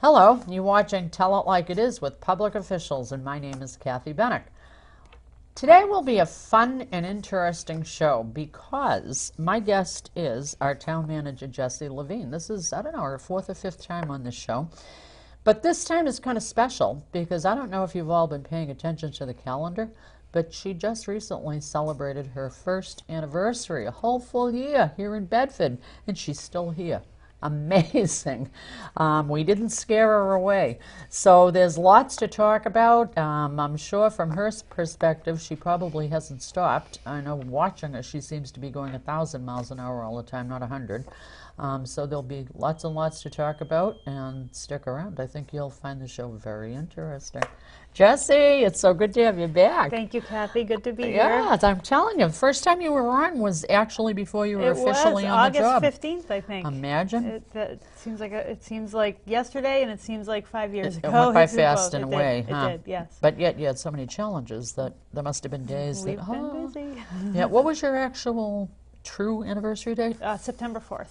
Hello, you're watching Tell It Like It Is with public officials, and my name is Kathy Bennick. Today will be a fun and interesting show because my guest is our town manager, Jessie Levine. This is, I don't know, her fourth or fifth time on this show. But this time is kind of special because I don't know if you've all been paying attention to the calendar, but she just recently celebrated her first anniversary, a whole full year here in Bedford, and she's still here. Amazing. We didn't scare her away. So there's lots to talk about. I'm sure from her perspective, she probably hasn't stopped. I know watching her, she seems to be going 1,000 miles an hour all the time, not 100. So there'll be lots and lots to talk about, and stick around. I think you'll find the show very interesting. Jessie, it's so good to have you back. Thank you, Kathy. Good to be here. Yeah, I'm telling you, the first time you were on was actually before you were officially on the job. It was August 15th, I think. Imagine. It seems like yesterday, and it seems like 5 years ago. It went by fast in a way, huh? It did, yes. But yet you had so many challenges that there must have been days We've that, been busy. Yeah, what was your actual true anniversary date? September 4th.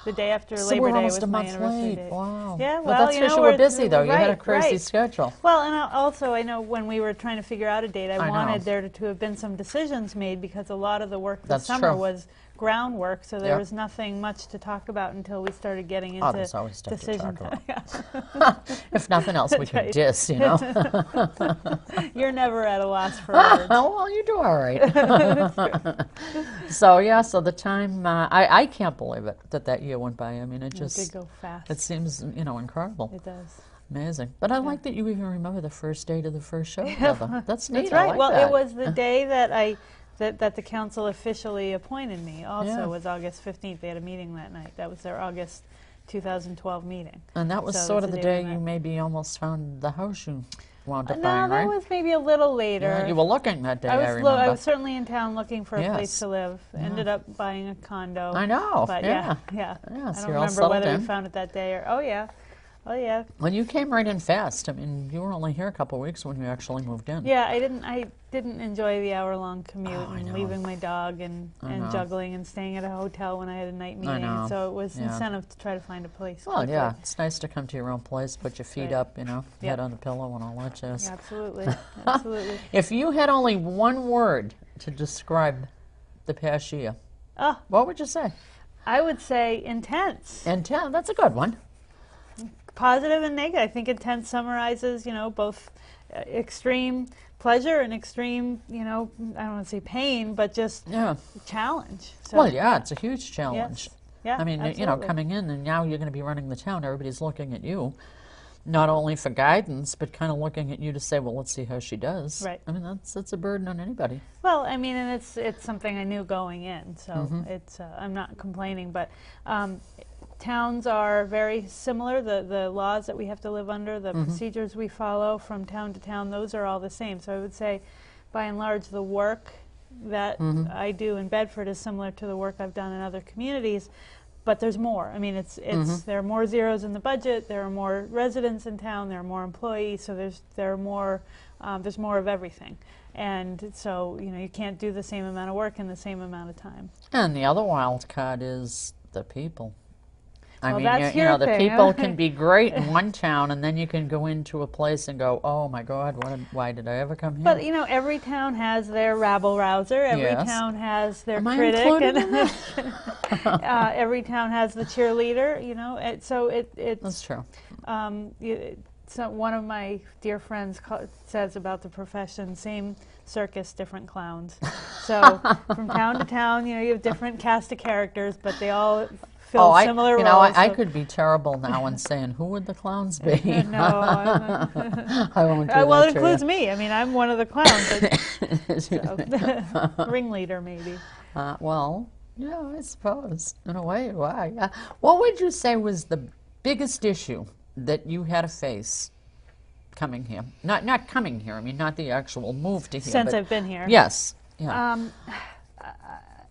The day after So Labor we're Day almost was a my month anniversary late. date. Wow. Yeah, well, that's because you were busy, though. You had a crazy schedule. Well, and also I know when we were trying to figure out a date, I wanted know. there to have been some decisions made because a lot of the work this That's summer true. was groundwork, so there Yep. was nothing much to talk about until we started getting into There's always stuff to decision talk about. If nothing else, we could right. diss, you know. You're never at a loss for words. Oh, well, you do all right. So, yeah, so the time, I can't believe it that year went by. I mean, it just, did go fast. it seems, incredible. It does. Amazing. But I like that you even remember the first date of the first show together. That's neat. That's right. I like Well, that. it was the day that the council officially appointed me. Also, Yeah. was August 15th. They had a meeting that night. That was their August 2012 meeting. And that was So sort of that's the day we you met. maybe almost found the house you wound up No, buying, that right? was maybe a little later. Yeah, you were looking that day, I remember. I was certainly in town looking for a Yes. place to live. Ended up buying a condo. I know. But yeah. yeah. Yeah, I so don't you're all remember settled whether in. we found it that day or oh yeah. Well, you came right in fast. I mean, you were only here a couple of weeks when you actually moved in. Yeah, I didn't enjoy the hour-long commute I and know. leaving my dog and know. juggling and staying at a hotel when I had a night meeting. know. So it was Yeah. incentive to try to find a place. Well, quickly. yeah, it's nice to come to your own place, put your feet Right. up, Yep. head on the pillow and all that jazz. Yeah, absolutely, absolutely. If you had only one word to describe the past year, Oh, what would you say? I would say intense. That's a good one. Positive and negative. I think intense summarizes, both extreme pleasure and extreme, I don't want to say pain, but just Yeah. challenge. So, Well, yeah, it's a huge challenge. Yes. Yeah, I mean, absolutely. coming in and now you're going to be running the town, everybody's looking at you, not only for guidance, but kind of looking at you to say, well, let's see how she does. Right. I mean, that's a burden on anybody. Well, I mean, and it's something I knew going in, so Mm-hmm. it's I'm not complaining, but towns are very similar. The laws that we have to live under, the procedures we follow from town to town, those are all the same. So I would say, by and large, the work that I do in Bedford is similar to the work I've done in other communities, but there's more. I mean, there are more zeros in the budget. There are more residents in town. There are more employees. So there's more of everything. And so you can't do the same amount of work in the same amount of time. And the other wild card is the people. I Well, mean, that's you your know, the thing, people huh? can be great in one town, and then you can go into a place and go, oh my God, why did I ever come here? But every town has their rabble-rouser. Every Yes. town has their Am I critic, included in and every town has the cheerleader. So it's That's true. So one of my dear friends says about the profession, same circus, different clowns. So from town to town, you have different cast of characters, but they all fill similar roles. I could be terrible now in saying, who would the clowns be? No, I won't do well, that it to includes you. me. I mean, I'm one of the clowns. So, ringleader, maybe. Well, yeah, I suppose. In a way, why? What would you say was the biggest issue that you had to face coming here? Not coming here, I mean, not the actual move to here. Since but I've been here. Yes. Yeah.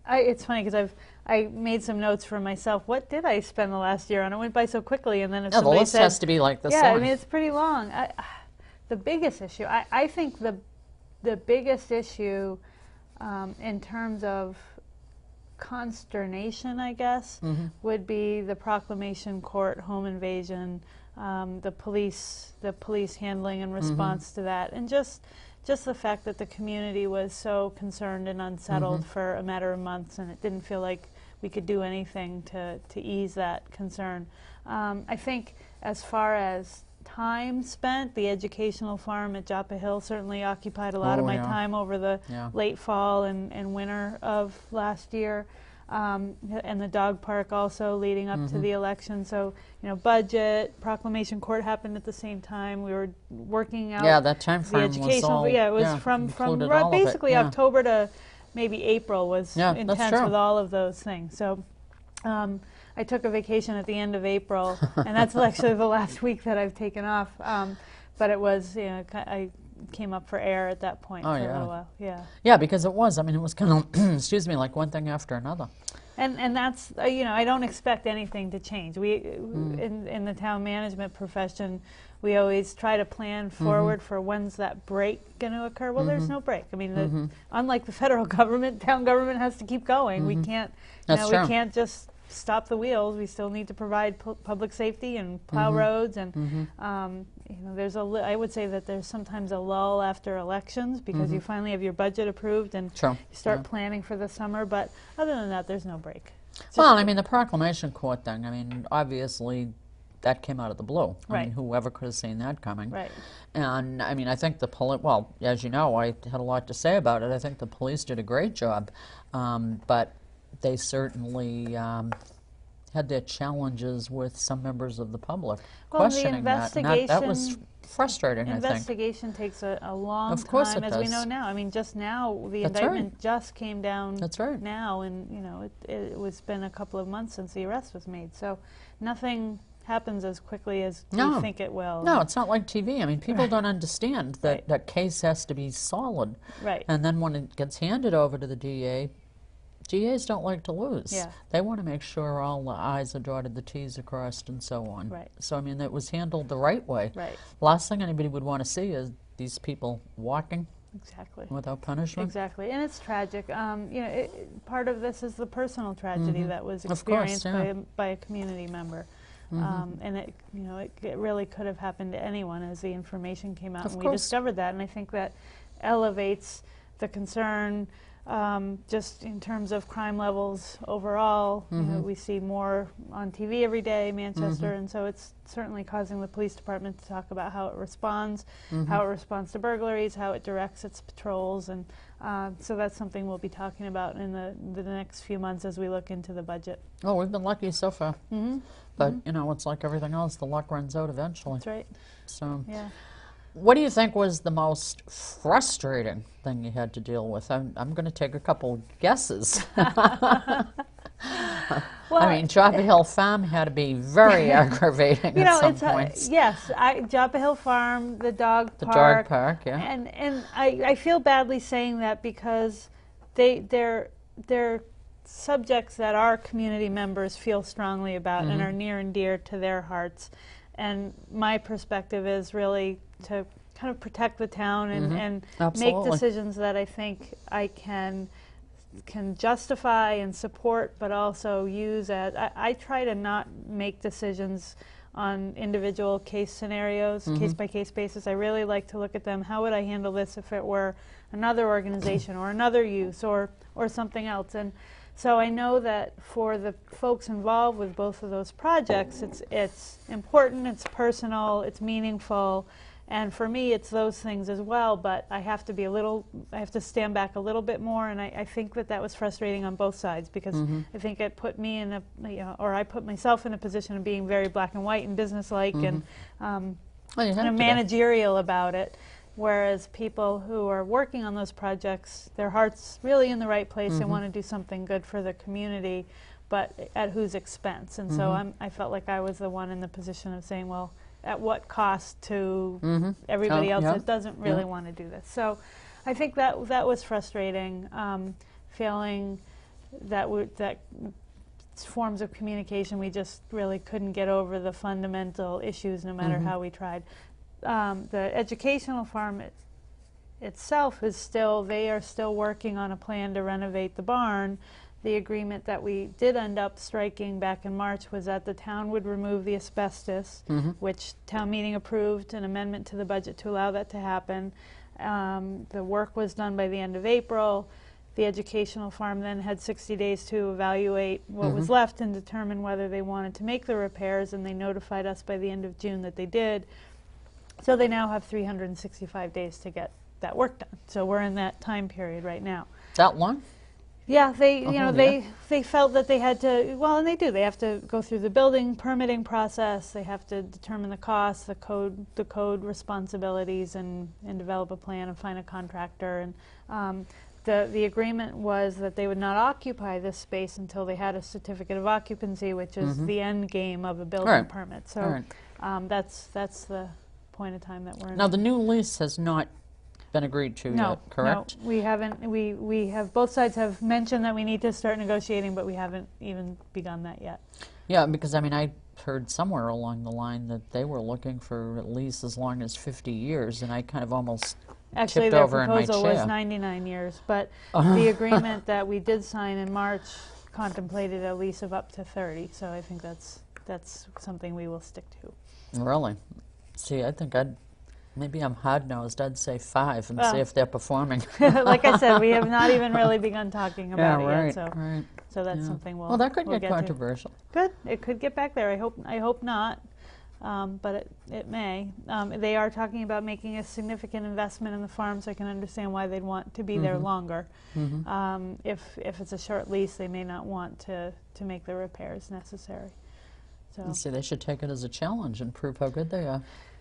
It's funny because I made some notes for myself. What did I spend the last year on? It went by so quickly, and then if Yeah, the somebody list said, has to be like this yeah, long. I mean it's pretty long. The biggest issue, I think the biggest issue in terms of consternation, I guess, would be the Proclamation Court home invasion the police handling and response to that, and just the fact that the community was so concerned and unsettled for a matter of months, and it didn't feel like we could do anything to ease that concern. I think as far as time spent, the educational farm at Joppa Hill certainly occupied a lot of my time over the late fall and winter of last year. And the dog park also leading up to the election. So, you know, budget, proclamation court happened at the same time. We were working out that time frame the educational, was all, it was from basically October to maybe April was intense with all of those things. So I took a vacation at the end of April, and that's actually the last week that I've taken off. But it was, you know, I came up for air at that point for a little while. Yeah, because it was. I mean, it was kind of, excuse me, like one thing after another. And that's, you know, I don't expect anything to change. We, in the town management profession, we always try to plan forward for when's that break going to occur. Well, there's no break. I mean, unlike the federal government, town government has to keep going. We can't, you know, we can't just stop the wheels. We still need to provide public safety and plow roads, and you know, there's I would say that there's sometimes a lull after elections because you finally have your budget approved and you start planning for the summer. But other than that, there's no break. Well, I mean, the proclamation court thing. I mean, obviously, that came out of the blue. I mean, whoever could have seen that coming? Right. And I mean, I think the well, as you know, I had a lot to say about it. I think the police did a great job, but they certainly had their challenges with some members of the public questioning that. That was frustrating, I think. Investigation takes a long time, as we know now. I mean, just now, the indictment just came down now, and, you know, it was been a couple of months since the arrest was made. So nothing happens as quickly as we think it will. No, it's not like TV. I mean, people don't understand that that case has to be solid. Right. And then when it gets handed over to the DA, DAs don't like to lose. Yeah. They want to make sure all the I's are dotted, the T's are crossed, and so on. Right. So, I mean, it was handled the right way. Right. Last thing anybody would want to see is these people walking without punishment. Exactly. And it's tragic. You know, part of this is the personal tragedy that was experienced by a community member. And it, you know, it really could have happened to anyone as the information came out, and we discovered that. And I think that elevates the concern. Just in terms of crime levels overall, you know, we see more on TV every day, Manchester, and so it's certainly causing the police department to talk about how it responds, to burglaries, how it directs its patrols, and so that's something we'll be talking about in the next few months as we look into the budget. Oh, we've been lucky so far, but you know, it's like everything else, the luck runs out eventually. That's right. So. Yeah. What do you think was the most frustrating thing you had to deal with? I'm going to take a couple guesses. I mean, Joppa Hill Farm had to be very aggravating at some points. Yes, Joppa Hill Farm, the dog park. The dog park, yeah. And I feel badly saying that because they're subjects that our community members feel strongly about and are near and dear to their hearts. And my perspective is really to kind of protect the town and make decisions that I think I can justify and support, but also use as I try to not make decisions on individual case scenarios, case by case basis. I really like to look at them. How would I handle this if it were another organization or another use or something else? And so I know that for the folks involved with both of those projects, it's important, it's personal, it's meaningful, and for me it's those things as well, but I have to stand back a little bit more, and I think that was frustrating on both sides because I think it put me in or I put myself in a position of being very black and white and businesslike and kind of managerial about it. Whereas people who are working on those projects, their heart's really in the right place. They want to do something good for the community, but at whose expense? And so I felt like I was the one in the position of saying, well, at what cost to everybody else that doesn't really want to do this? So I think that was frustrating, feeling that forms of communication, we just really couldn't get over the fundamental issues no matter how we tried. The educational farm itself is they are still working on a plan to renovate the barn. the agreement that we did end up striking back in March was that the town would remove the asbestos, which town meeting approved an amendment to the budget to allow that to happen. The work was done by the end of April. The educational farm then had 60 days to evaluate what was left and determine whether they wanted to make the repairs, and they notified us by the end of June that they did. So they now have 365 days to get that work done. So we're in that time period right now. That long? Yeah, they they felt that they had to, well, and they do. They have to go through the building permitting process. They have to determine the costs, the code responsibilities, and develop a plan and find a contractor. And the agreement was that they would not occupy this space until they had a certificate of occupancy, which is the end game of a building permit. So that's the point of time that we're in. Now the new lease has not been agreed to yet, correct? No, we haven't. We have, both sides have mentioned that we need to start negotiating, but we haven't even begun that yet. Yeah, because I mean, I heard somewhere along the line that they were looking for at least as long as 50 years, and I kind of almost actually tipped their over in my proposal chair. was 99 years, but the agreement that we did sign in March contemplated a lease of up to 30. So I think that's something we will stick to. Really? See, I think maybe I'm hard-nosed. I'd say 5 and see if they're performing. Like I said, we have not even really begun talking about it yet. So, so that's something we'll. Well, that could we'll get controversial. Good. It could get back there. I hope not. But it may. They are talking about making a significant investment in the farm, so I can understand why they'd want to be there longer. If it's a short lease, they may not want to make the repairs necessary. So See, they should take it as a challenge and prove how good they are.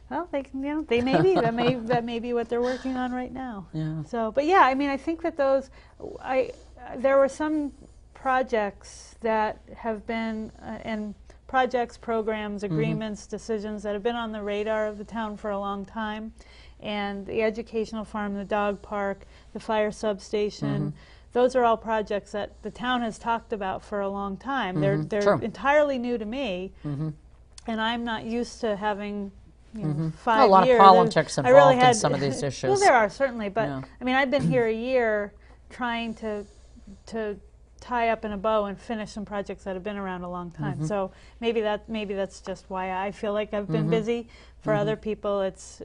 Well, they can, they may be. That may be what they're working on right now. Yeah. So, but yeah, I mean, I think that there were some projects that have been and projects, programs, agreements, decisions that have been on the radar of the town for a long time, and the educational farm, the dog park, the fire substation. Those are all projects that the town has talked about for a long time. They're entirely new to me, and I'm not used to having 5 years. A lot of politics involved in some of these issues. Well, there are certainly, but I mean, I've been here a year trying to tie up in a bow and finish some projects that have been around a long time. So maybe that's just why I feel like I've been busy. For other people, it's,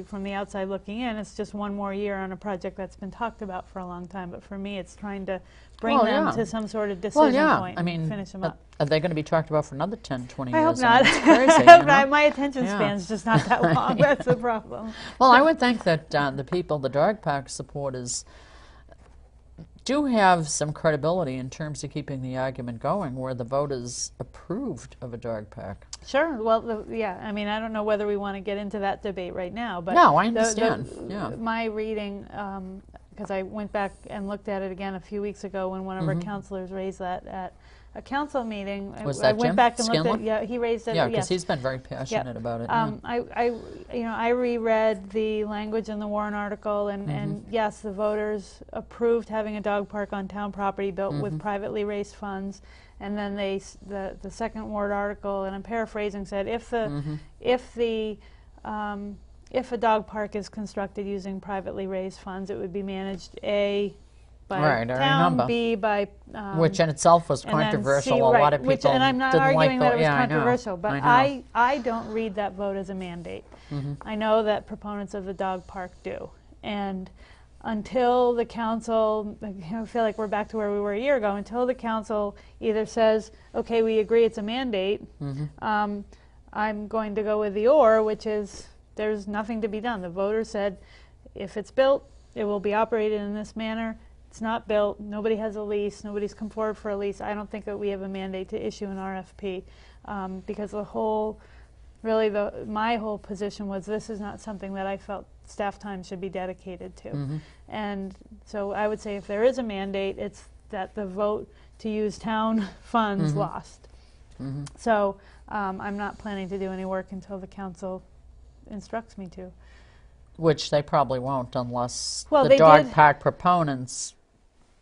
from the outside looking in, it's just one more year on a project that's been talked about for a long time. But for me, it's trying to bring them to some sort of decision point and finish them up. Are they going to be talked about for another 10, 20 years? I hope not. Crazy, My attention span's just not that long. That's the problem. Well, I would think that the dog park supporters, do have some credibility in terms of keeping the argument going where the voters approved of a dog park. Sure. Well, I mean, I don't know whether we want to get into that debate right now. But no, I understand. My reading, because I went back and looked at it again a few weeks ago when one of our councilors raised that at a council meeting. Was that went Jim back and Scanlon? looked at. He raised it. Yeah, because he's been very passionate about it. I reread the language in the Warren article, and yes, the voters approved having a dog park on town property built with privately raised funds. And then the second Warren article, and I'm paraphrasing, said if a dog park is constructed using privately raised funds, it would be managed A, by town, B by which in itself was controversial. A lot of people and I'm not arguing that it was controversial, but I don't read that vote as a mandate. I know that proponents of the dog park do, and until the council, I feel like we're back to where we were a year ago. Until the council either says, "Okay, we agree it's a mandate," I'm going to go with the which is there's nothing to be done. The voters said, if it's built, it will be operated in this manner. It's not built. Nobody has a lease. Nobody's come forward for a lease. I don't think that we have a mandate to issue an RFP because my whole position was this is not something that I felt staff time should be dedicated to. And so I would say if there is a mandate, it's that the vote to use town funds lost. So I'm not planning to do any work until the council instructs me to. Which they probably won't unless the dog park proponents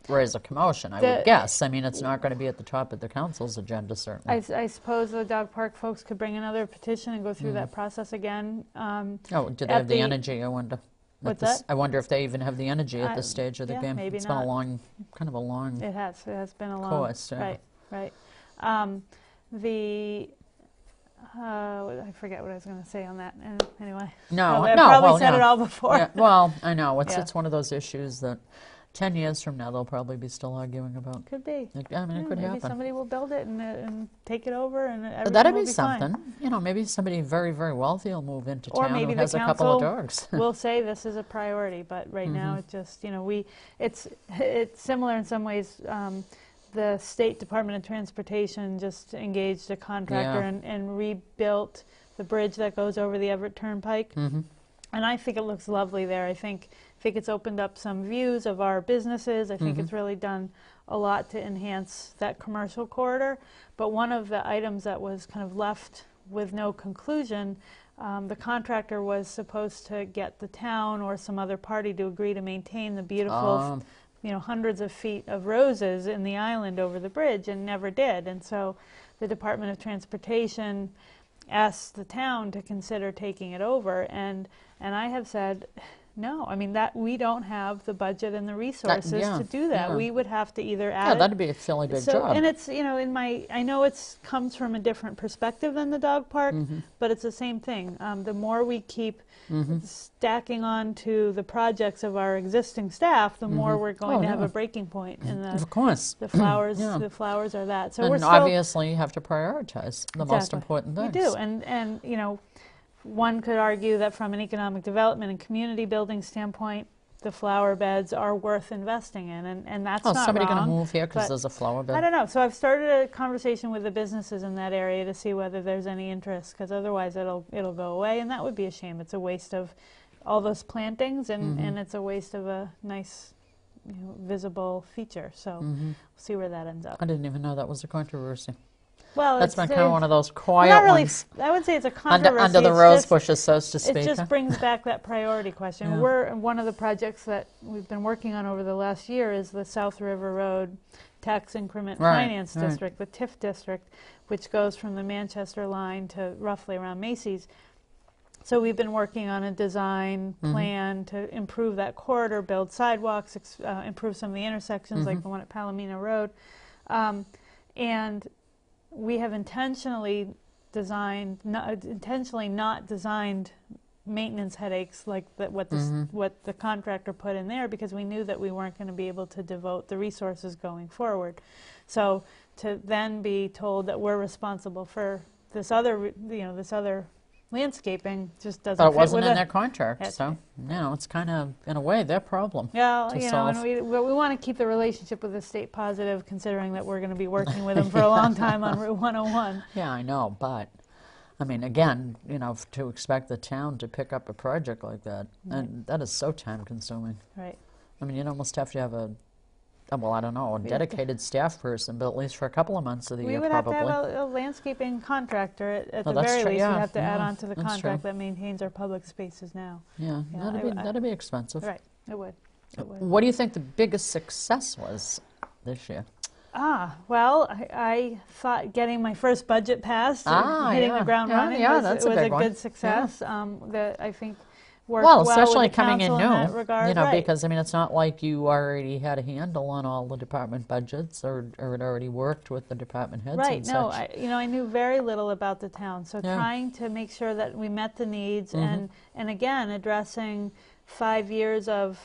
raise a commotion, I would guess. I mean, it's not going to be at the top of the council's agenda, certainly. I suppose the dog park folks could bring another petition and go through that process again. Do they have the energy, I wonder? What's that? I wonder if they even have the energy at this stage of the yeah, game. maybe It's not. been a long, kind of a long It has been a long course. Yeah. Right. I forget what I was going to say on that. Anyway, No, I no, probably well, said yeah. it all before. Yeah, well, I know. It's Yeah. it's one of those issues that 10 years from now they'll probably be still arguing about. Could be. I mean, it could maybe happen. somebody will build it and take it over, and everything That'd will be be something. fine. You know, maybe somebody very, very wealthy will move into Or town maybe who the has a couple of council dogs. will say this is a priority, but right now it just, it's similar in some ways. The State Department of Transportation just engaged a contractor Yeah. and rebuilt the bridge that goes over the Everett Turnpike. And I think it looks lovely there. I think it's opened up some views of our businesses. I think it's really done a lot to enhance that commercial corridor. But one of the items that was kind of left with no conclusion, the contractor was supposed to get the town or some other party to agree to maintain the beautiful, hundreds of feet of roses in the island over the bridge, and never did. And so the Department of Transportation asked the town to consider taking it over, and I have said no. I mean, that we don't have the budget and the resources to do that. Yeah. We would have to either add That'd be a fairly big job. And it's, I know it's comes from a different perspective than the dog park, but it's the same thing. The more we keep stacking on to the projects of our existing staff, the more we're going to have a breaking point. And Of course. the flowers, Yeah. the flowers are that. So And we're still, obviously you have to prioritize the most important things. you do, and one could argue that from an economic development and community building standpoint, the flower beds are worth investing in, and that's not somebody wrong. going to move here because but there's a flower bed? I don't know. So I've started a conversation with the businesses in that area to see whether there's any interest, because otherwise it'll go away, and that would be a shame. It's a waste of all those plantings, and it's a waste of a nice, visible feature. So we'll see where that ends up. I didn't even know that was a controversy. Well, That's been kind of one of those not quiet really. ones. I would say it's a controversy. Under the It's rose just- bushes, so to speak. It just huh? brings back that priority question. Yeah. We're one of the projects that we've been working on over the last year is the South River Road Tax Increment Right, Finance right. District, the TIF district, which goes from the Manchester line to roughly around Macy's. So we've been working on a design plan to improve that corridor, build sidewalks, improve some of the intersections like the one at Palomino Road. And we have intentionally not designed maintenance headaches like what the contractor put in there, because we knew that we weren't going to be able to devote the resources going forward. So to then be told that we're responsible for this other landscaping just doesn't But it fit wasn't with in their contract, it- so it's kind of, in a way, their problem. Yeah, to and solve. we want to keep the relationship with the state positive, considering that we're going to be working with them for a long time on Route 101. Yeah, I know, but, I mean, again, to expect the town to pick up a project like that, and that is so time-consuming. Right. I mean, you'd almost have to have a dedicated staff person, but at least for a couple of months of the We year, would probably. have to have a landscaping contractor at Oh, the that's very true, least. yeah, We'd have to add yeah, on to the that's contract true. that maintains our public spaces now. Yeah, Yeah, that'd be expensive. Right, it would. It would. What do you think the biggest success was this year? Well, I thought getting my first budget passed, hitting the ground running that's was a a big one. good success. That I think worked Well, well especially with the coming in council new, that regard. Right. because, I mean, it's not like you already had a handle on all the department budgets or had already worked with the department heads Right. and No, such. I knew very little about the town, so Yeah. trying to make sure that we met the needs and again addressing 5 years of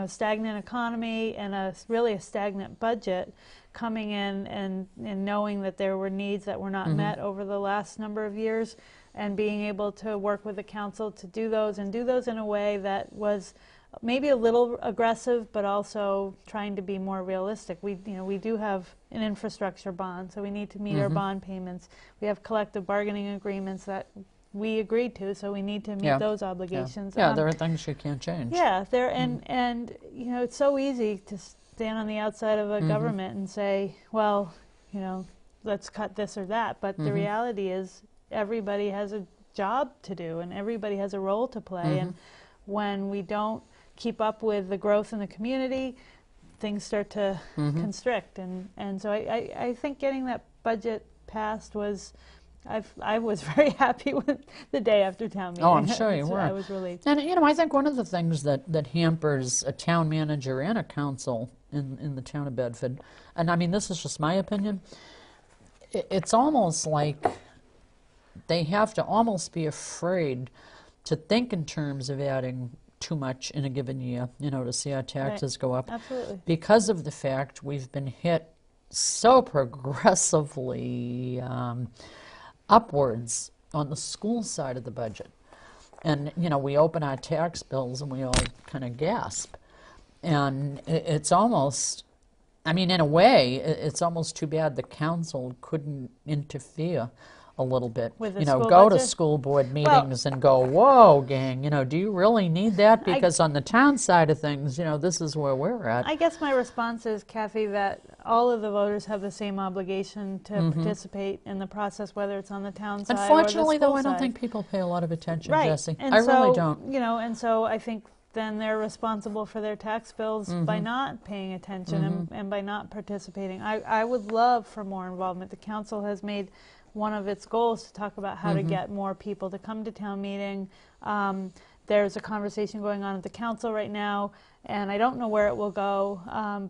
stagnant economy and really a stagnant budget, coming in and knowing that there were needs that were not met over the last number of years, and being able to work with the council to do those in a way that was maybe a little aggressive, but also trying to be more realistic. We do have an infrastructure bond, so we need to meet our bond payments. We have collective bargaining agreements that we agreed to, so we need to meet those obligations. Yeah, there are things you can't change. Yeah, and it's so easy to stand on the outside of a government and say, well, let's cut this or that, but the reality is everybody has a job to do and everybody has a role to play, and when we don't keep up with the growth in the community, things start to constrict, and so I think getting that budget passed was I was very happy with the day after town meeting. Oh, I'm sure you were. I was relieved. And, I think one of the things that hampers a town manager and a council in the town of Bedford, and I mean, this is just my opinion, it's almost like they have to almost be afraid to think in terms of adding too much in a given year, to see our taxes go up. Absolutely. Because of the fact we've been hit so progressively upwards on the school side of the budget. And, we open our tax bills and we all kind of gasp. And it's almost, I mean, in a way, it's almost too bad the council couldn't interfere a little bit. With the school go budget? to school board meetings and go, whoa, gang, do you really need that? Because on the town side of things, this is where we're at. I guess my response is, Kathy, that all of the voters have the same obligation to participate in the process, whether it's on the town side or the school Unfortunately, though, I don't side. think people pay a lot of attention, Right. Jessie. And I so, really don't. And so I think then they're responsible for their tax bills by not paying attention and by not participating. I would love for more involvement. The council has made one of its goals to talk about how to get more people to come to town meeting. There's a conversation going on at the council right now, and I don't know where it will go,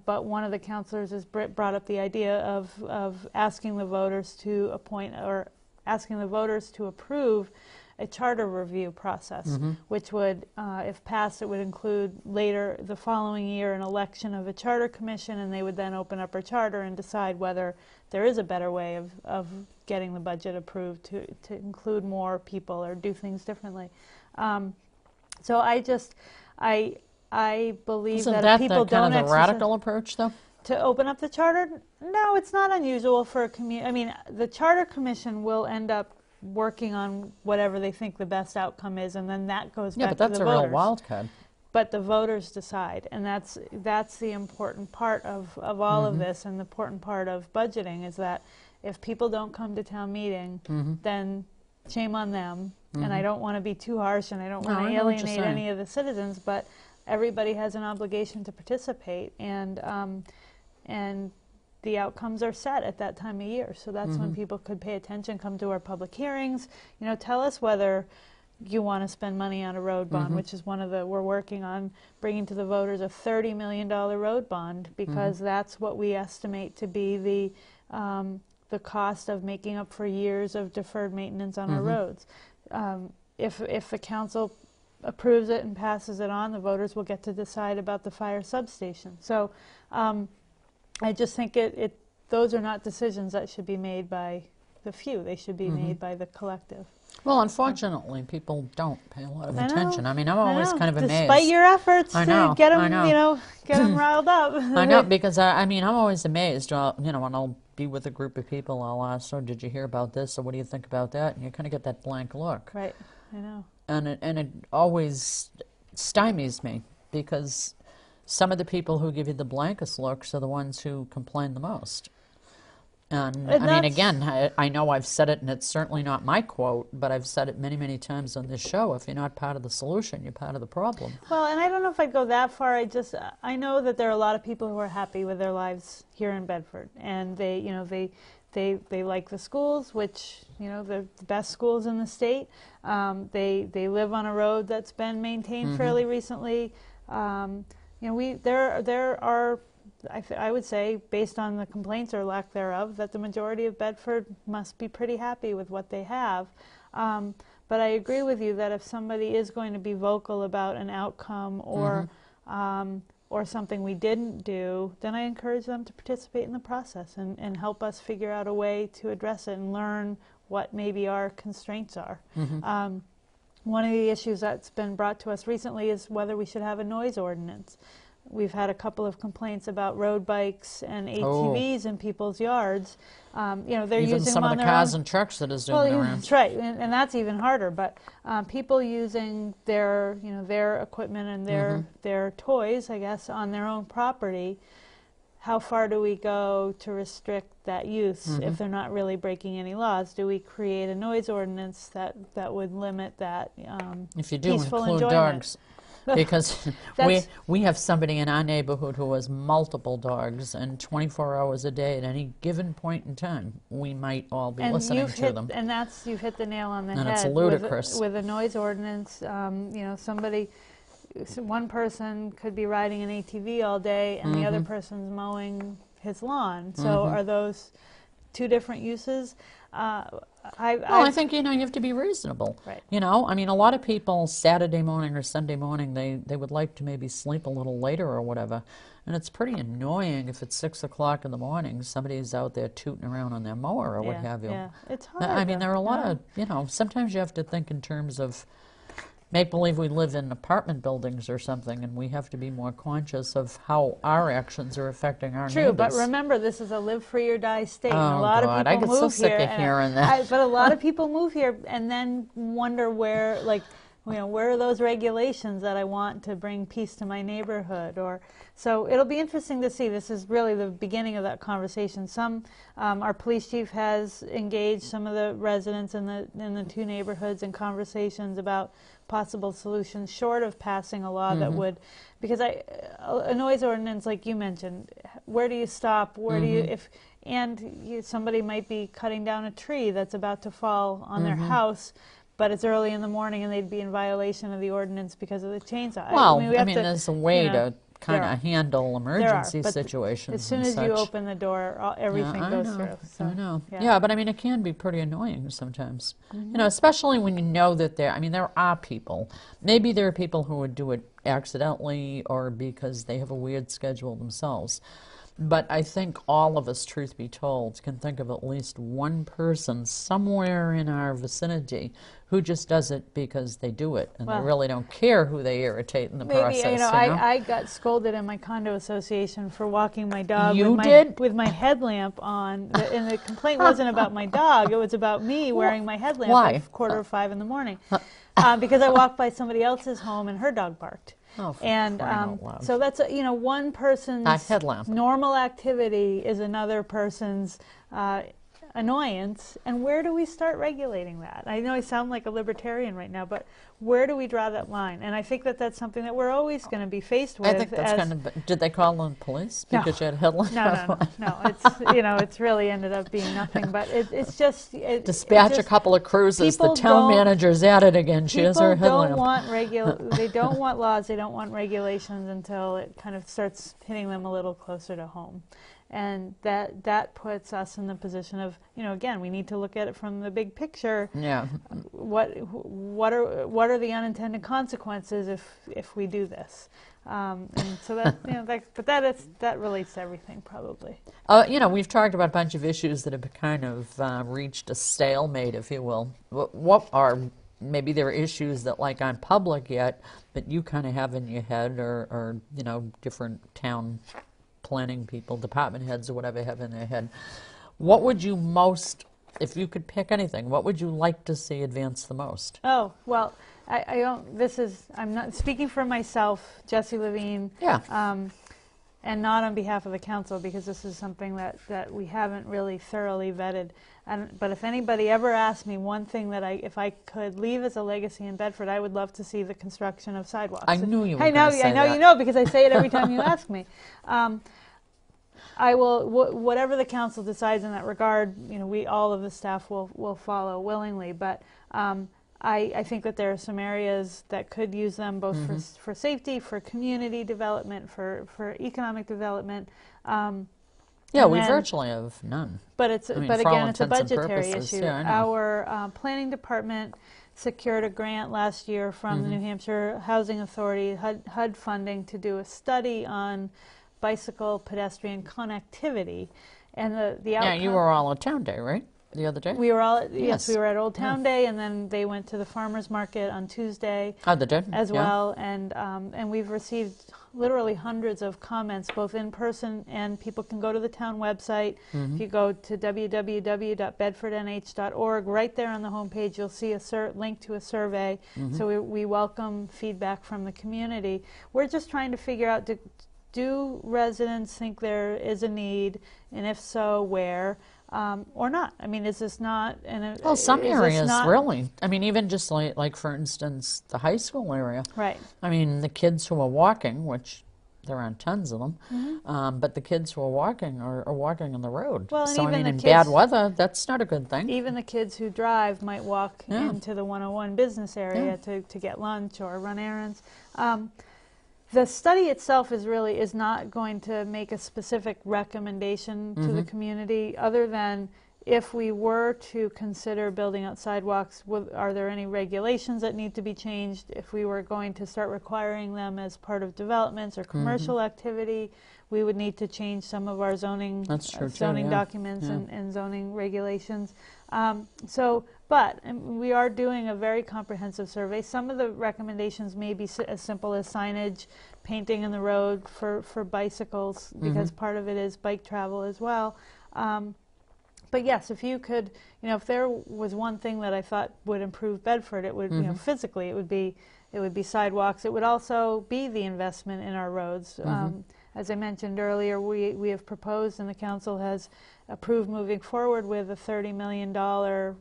but one of the councilors has brought up the idea of asking the voters to appoint or asking the voters to approve a charter review process, which would, if passed, it would include later the following year an election of a charter commission, and they would then open up a charter and decide whether there is a better way of getting the budget approved to include more people or do things differently. So I believe Isn't that that if people the don't kind of the exercise radical approach, though? to open up the charter, no, it's not unusual for a community. I mean, the charter commission will end up working on whatever they think the best outcome is, and then that goes Yeah, back but to that's the a real voters. wild card. But the voters decide, and that's the important part of all of this, and the important part of budgeting is that if people don't come to town meeting, then shame on them. And I don't want to be too harsh, and I don't want to I know what you're alienate saying. any of the citizens, but everybody has an obligation to participate, and the outcomes are set at that time of year. So that's when people could pay attention, come to our public hearings, tell us whether you want to spend money on a road bond, which is one of the, we're working on bringing to the voters a $30 million road bond, because that's what we estimate to be the cost of making up for years of deferred maintenance on our roads. If the council approves it and passes it on, the voters will get to decide about the fire substation. So I just think those are not decisions that should be made by the few. They should be made by the collective. Well, unfortunately, people don't pay a lot of attention. I mean, I'm I always know. kind of amazed. Despite your efforts I to know, get them, I know. Get them riled up. I know, because I mean, I'm always amazed. When I'll be with a group of people, I'll ask, "So, did you hear about this? Or what do you think about that?" And you kind of get that blank look. Right, I know. And it always stymies me, because some of the people who give you the blankest looks are the ones who complain the most. And I mean, again, I know I've said it, and it's certainly not my quote, but I've said it many, many times on this show. If you're not part of the solution, you're part of the problem. Well, and I don't know if I'd go that far. I know that there are a lot of people who are happy with their lives here in Bedford, and they like the schools, which the best schools in the state. They live on a road that's been maintained fairly recently. There are. I would say, based on the complaints or lack thereof, that the majority of Bedford must be pretty happy with what they have. But I agree with you that if somebody is going to be vocal about an outcome or something we didn't do, then I encourage them to participate in the process and help us figure out a way to address it and learn what maybe our constraints are. One of the issues that's been brought to us recently is whether we should have a noise ordinance. We've had a couple of complaints about road bikes and ATVs in people's yards. They're Even using some them of the on cars their own. and trucks that are zooming around. That's right, and that's even harder. But people using their equipment and their toys, I guess, on their own property. How far do we go to restrict that use if they're not really breaking any laws? Do we create a noise ordinance that would limit that If you do peaceful include enjoyment? dogs. because That's- we have somebody in our neighborhood who has multiple dogs, and 24 hours a day at any given point in time, we might all be listening to them. And you've hit the nail on the And head. it's ludicrous. With a noise ordinance, one person could be riding an ATV all day, and the other person's mowing his lawn. So are those two different uses? I think, you have to be reasonable. Right. I mean, a lot of people, Saturday morning or Sunday morning, they would like to maybe sleep a little later or whatever. And it's pretty annoying if it's 6 o'clock in the morning, somebody's out there tooting around on their mower or what have you. Yeah, it's hard. I mean, there are a lot of, sometimes you have to think in terms of make believe we live in apartment buildings or something, and we have to be more conscious of how our actions are affecting our True, neighbors. but remember, this is a live free or die state. Oh, and a lot God, of I people get so move sick here. of hearing that. But a lot of people move here and then wonder where, where are those regulations that I want to bring peace to my neighborhood? So it'll be interesting to see. This is really the beginning of that conversation. Our police chief has engaged some of the residents in the two neighborhoods in conversations about possible solutions short of passing a law that would, because a noise ordinance, like you mentioned, where do you stop? Where do you, somebody might be cutting down a tree that's about to fall on their house, but it's early in the morning and they'd be in violation of the ordinance because of the chainsaw. Well, there's a way to kind of handle emergency but situations. as soon as you open the door, everything goes through. So, I know. Yeah, but I mean, it can be pretty annoying sometimes. Especially when you know that there are people. Maybe there are people who would do it accidentally or because they have a weird schedule themselves. But I think all of us, truth be told, can think of at least one person somewhere in our vicinity who just does it because they do it, and they really don't care who they irritate in the process. I got scolded in my condo association for walking my dog with my headlamp on, and the complaint wasn't about my dog, it was about me wearing my headlamp at 4:45 in the morning. Because I walked by somebody else's home and her dog barked. Oh, and so that's one person's normal activity is another person's annoyance. And where do we start regulating that? I know I sound like a libertarian right now, but where do we draw that line? And I think that that's something that we're always going to be faced with. I think that's kind of. Did they call the police because you had a headlamp? No. It's it's really ended up being nothing. But it's just dispatch a couple of cruises. The town manager's at it again. She has her headlamp. They don't want laws. They don't want regulations until it kind of starts hitting them a little closer to home. And that puts us in the position of, again, we need to look at it from the big picture. Yeah. What are the unintended consequences if we do this? And so that relates to everything probably. We've talked about a bunch of issues that have kind of reached a stalemate, if you will. What are maybe there are issues that aren't public yet, but you kind of have in your head, or different town planning people, department heads or whatever have in their head. What would you most, if you could pick anything, what would you like to see advance the most? Oh, well, I don't, I'm not speaking for myself, Jessie Levine, and not on behalf of the council, because this is something that we haven't really thoroughly vetted. But if anybody ever asked me one thing that if I could leave as a legacy in Bedford, I would love to see the construction of sidewalks. I knew you were going to say that. I know you know, because I say it every time you ask me. I will, whatever the council decides in that regard, all of the staff will follow willingly. But I think that there are some areas that could use them both for safety, for community development, for economic development. We virtually have none. But again, it's a budgetary issue. Yeah, our planning department secured a grant last year from the New Hampshire Housing Authority, HUD funding, to do a study on bicycle pedestrian connectivity, and the outcome. You were all at Town Day, right? The other day? We were all yes, we were at Old Town Day, and then they went to the farmers market on Tuesday. Oh, they did? As well, and we've received literally hundreds of comments, both in person, and people can go to the town website. If you go to www.bedfordnh.org, right there on the homepage, you'll see a link to a survey. So we welcome feedback from the community. We're just trying to figure out, do residents think there is a need, and if so, where? or not. I mean, is this not? Well, some is this areas not, really. I mean, even just like for instance, the high school area. right? I mean, the kids who are walking, which there aren't tons of them, but the kids who are walking are walking on the road. Well, and so I even mean, the in kids, bad weather, that's not a good thing. even the kids who drive might walk Yeah. into the 101 business area to get lunch or run errands. The study itself is not going to make a specific recommendation to the community, other than if we were to consider building out sidewalks, are there any regulations that need to be changed? If we were going to start requiring them as part of developments or commercial activity, we would need to change some of our zoning documents and zoning regulations. But we are doing a very comprehensive survey. Some of the recommendations may be as simple as signage, painting in the road for bicycles, because part of it is bike travel as well. But yes, if you could, if there was one thing that I thought would improve Bedford, it would, physically, it would be sidewalks. It would also be the investment in our roads. As I mentioned earlier, we have proposed, and the council has approved moving forward with a $30 million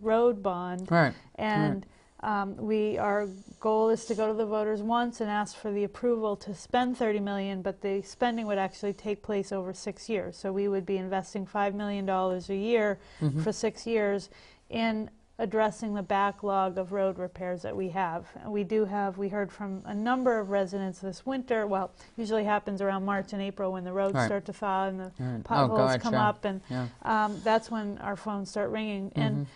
road bond. Right. And our goal is to go to the voters once and ask for the approval to spend $30 million, but the spending would actually take place over 6 years. So we would be investing $5 million a year for 6 years in addressing the backlog of road repairs that we have. And we heard from a number of residents this winter, well, usually happens around March and April when the roads start to thaw and the potholes come up, and that's when our phones start ringing. And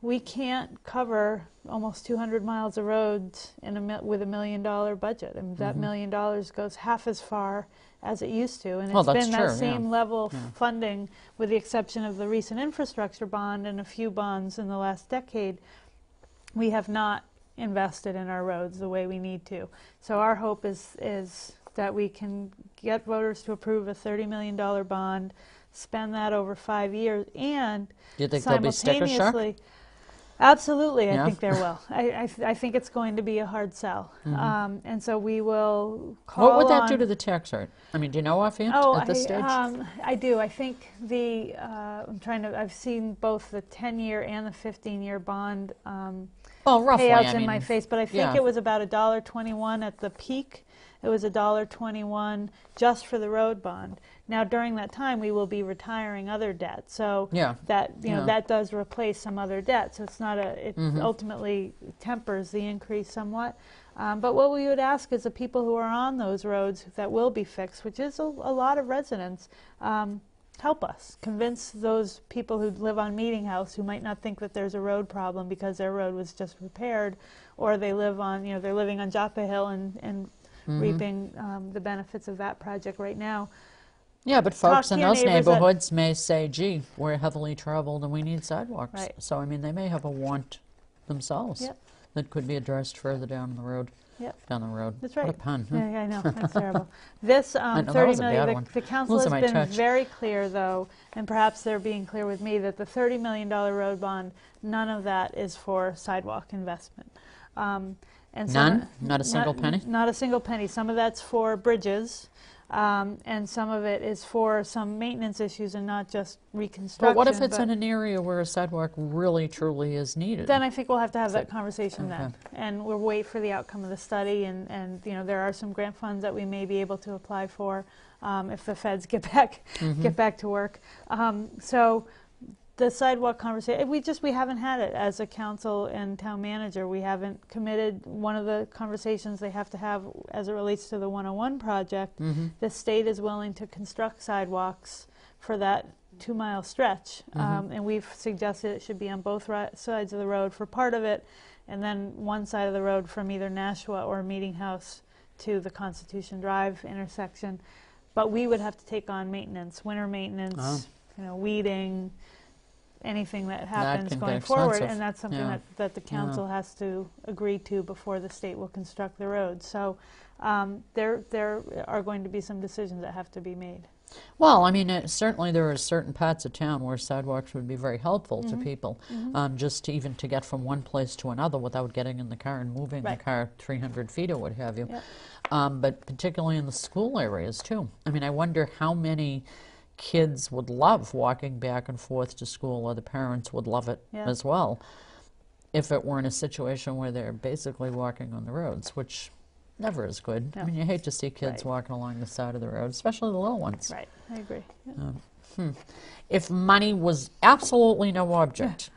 we can't cover almost 200 miles of roads with $1 million budget. And that $1 million goes half as far as it used to. And it's been that same level of funding, with the exception of the recent infrastructure bond and a few bonds in the last decade. We have not invested in our roads the way we need to. So our hope is that we can get voters to approve a $30 million bond, spend that over 5 years, and do you think there'll be sticker shock? Absolutely, I think there will. I think it's going to be a hard sell. And so we will call What would that do to the tax rate? I mean, do you know offhand at this stage? I do. I think I've seen both the 10-year and the 15-year bond roughly, payouts in my face, but I think it was about $1.21 at the peak. It was $1.21 just for the road bond. Now, during that time, we will be retiring other debt, so that does replace some other debt. So it's not it ultimately tempers the increase somewhat. But what we would ask is the people who are on those roads that will be fixed, which is a lot of residents, help us convince those people who live on Meeting House, who might not think that there's a road problem because their road was just repaired, or they live on, they're living on Joppa Hill and reaping the benefits of that project right now. Yeah, but folks in those neighborhoods may say, gee, we're heavily traveled and we need sidewalks. Right. So, I mean, they may have a want themselves that could be addressed further down the road. Down the road. That's right. What a pun. Huh? Yeah, I know. That's terrible. This $30 million, the council has been very clear, though, and perhaps they're being clear with me, that the $30 million road bond, none of that is for sidewalk investment. And none? Not a single penny? Not a single penny. Some of that's for bridges, and some of it is for some maintenance issues and not just reconstruction. But what if it's in an area where a sidewalk really, truly is needed? Then I think we'll have to have that conversation then. And we'll wait for the outcome of the study, and there are some grant funds that we may be able to apply for if the feds get back to work. So the sidewalk conversation, we haven't had it as a council and town manager. We haven't committed. One of the conversations they have to have as it relates to the 101 project, the state is willing to construct sidewalks for that 2-mile stretch. And we've suggested it should be on both sides of the road for part of it, and then one side of the road from either Nashua or Meeting House to the Constitution Drive intersection. But we would have to take on maintenance, winter maintenance, weeding, anything that happens going forward, and that's something that the council has to agree to before the state will construct the road. So there are going to be some decisions that have to be made. Well, I mean, certainly there are certain parts of town where sidewalks would be very helpful to people, just to even to get from one place to another without getting in the car and moving the car 300 feet or what have you. But particularly in the school areas too. I mean, I wonder how many kids would love walking back and forth to school, or the parents would love it Yeah. as well, if it were in a situation where they're basically walking on the roads, which never is good. No. I mean, you hate to see kids Right. walking along the side of the road, especially the little ones. Right, I agree. Yeah. If money was absolutely no object,